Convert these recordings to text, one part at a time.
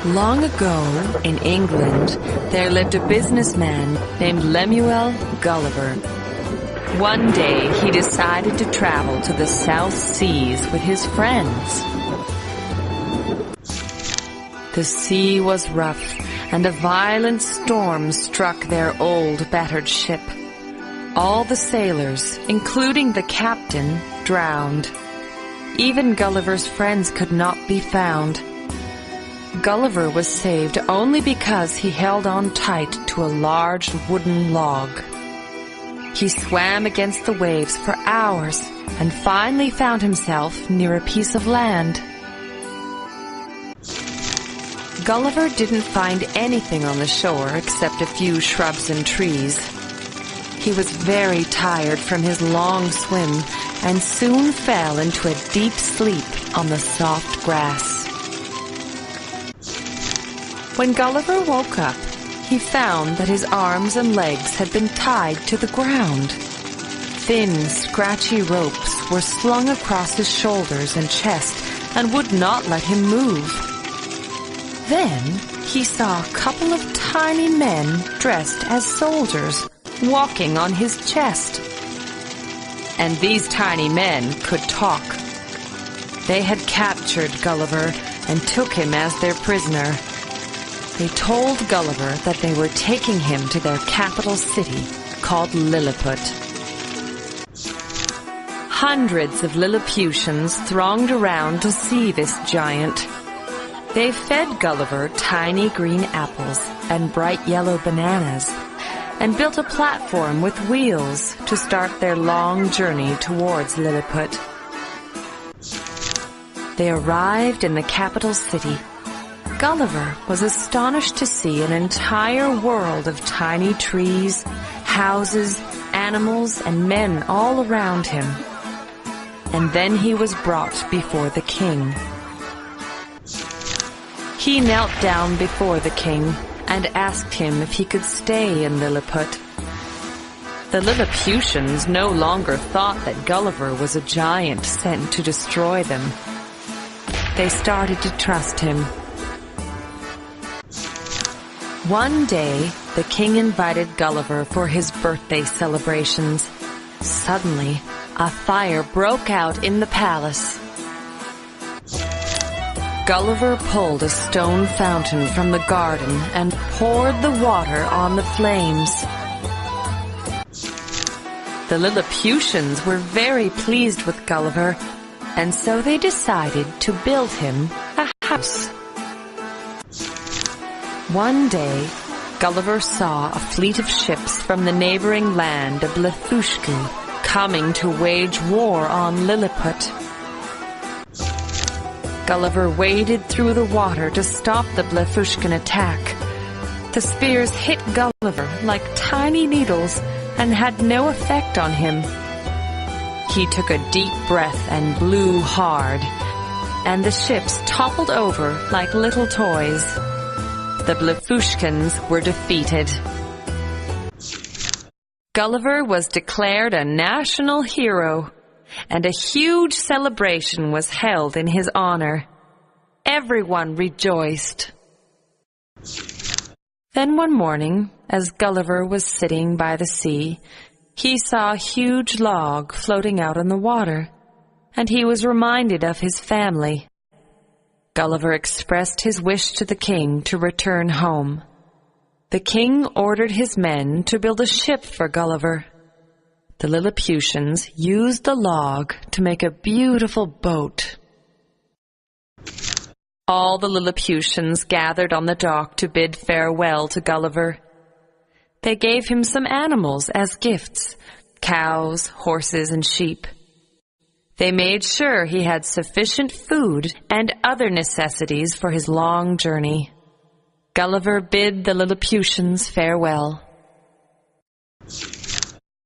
Long ago, in England, there lived a businessman named Lemuel Gulliver. One day, he decided to travel to the South Seas with his friends. The sea was rough, and a violent storm struck their old, battered ship. All the sailors, including the captain, drowned. Even Gulliver's friends could not be found. Gulliver was saved only because he held on tight to a large wooden log. He swam against the waves for hours and finally found himself near a piece of land. Gulliver didn't find anything on the shore except a few shrubs and trees. He was very tired from his long swim and soon fell into a deep sleep on the soft grass. When Gulliver woke up, he found that his arms and legs had been tied to the ground. Thin, scratchy ropes were slung across his shoulders and chest and would not let him move. Then he saw a couple of tiny men dressed as soldiers walking on his chest. And these tiny men could talk. They had captured Gulliver and took him as their prisoner. They told Gulliver that they were taking him to their capital city called Lilliput. Hundreds of Lilliputians thronged around to see this giant. They fed Gulliver tiny green apples and bright yellow bananas and built a platform with wheels to start their long journey towards Lilliput. They arrived in the capital city. Gulliver was astonished to see an entire world of tiny trees, houses, animals, and men all around him. And then he was brought before the king. He knelt down before the king and asked him if he could stay in Lilliput. The Lilliputians no longer thought that Gulliver was a giant sent to destroy them. They started to trust him. One day, the king invited Gulliver for his birthday celebrations. Suddenly, a fire broke out in the palace. Gulliver pulled a stone fountain from the garden and poured the water on the flames. The Lilliputians were very pleased with Gulliver, and so they decided to build him a house. One day, Gulliver saw a fleet of ships from the neighboring land of Blefuscu coming to wage war on Lilliput. Gulliver waded through the water to stop the Blefuscan attack. The spears hit Gulliver like tiny needles and had no effect on him. He took a deep breath and blew hard, and the ships toppled over like little toys. The Blefuscans were defeated. Gulliver was declared a national hero, and a huge celebration was held in his honor. Everyone rejoiced. Then one morning, as Gulliver was sitting by the sea, he saw a huge log floating out on the water, and he was reminded of his family. Gulliver expressed his wish to the king to return home. The king ordered his men to build a ship for Gulliver. The Lilliputians used the log to make a beautiful boat. All the Lilliputians gathered on the dock to bid farewell to Gulliver. They gave him some animals as gifts: cows, horses, and sheep. They made sure he had sufficient food and other necessities for his long journey. Gulliver bid the Lilliputians farewell.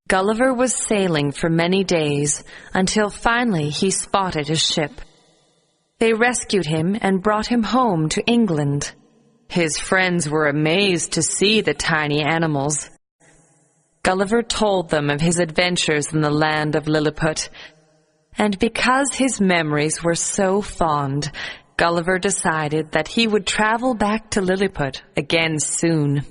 Gulliver was sailing for many days until finally he spotted a ship. They rescued him and brought him home to England. His friends were amazed to see the tiny animals. Gulliver told them of his adventures in the land of Lilliput, and because his memories were so fond, Gulliver decided that he would travel back to Lilliput again soon.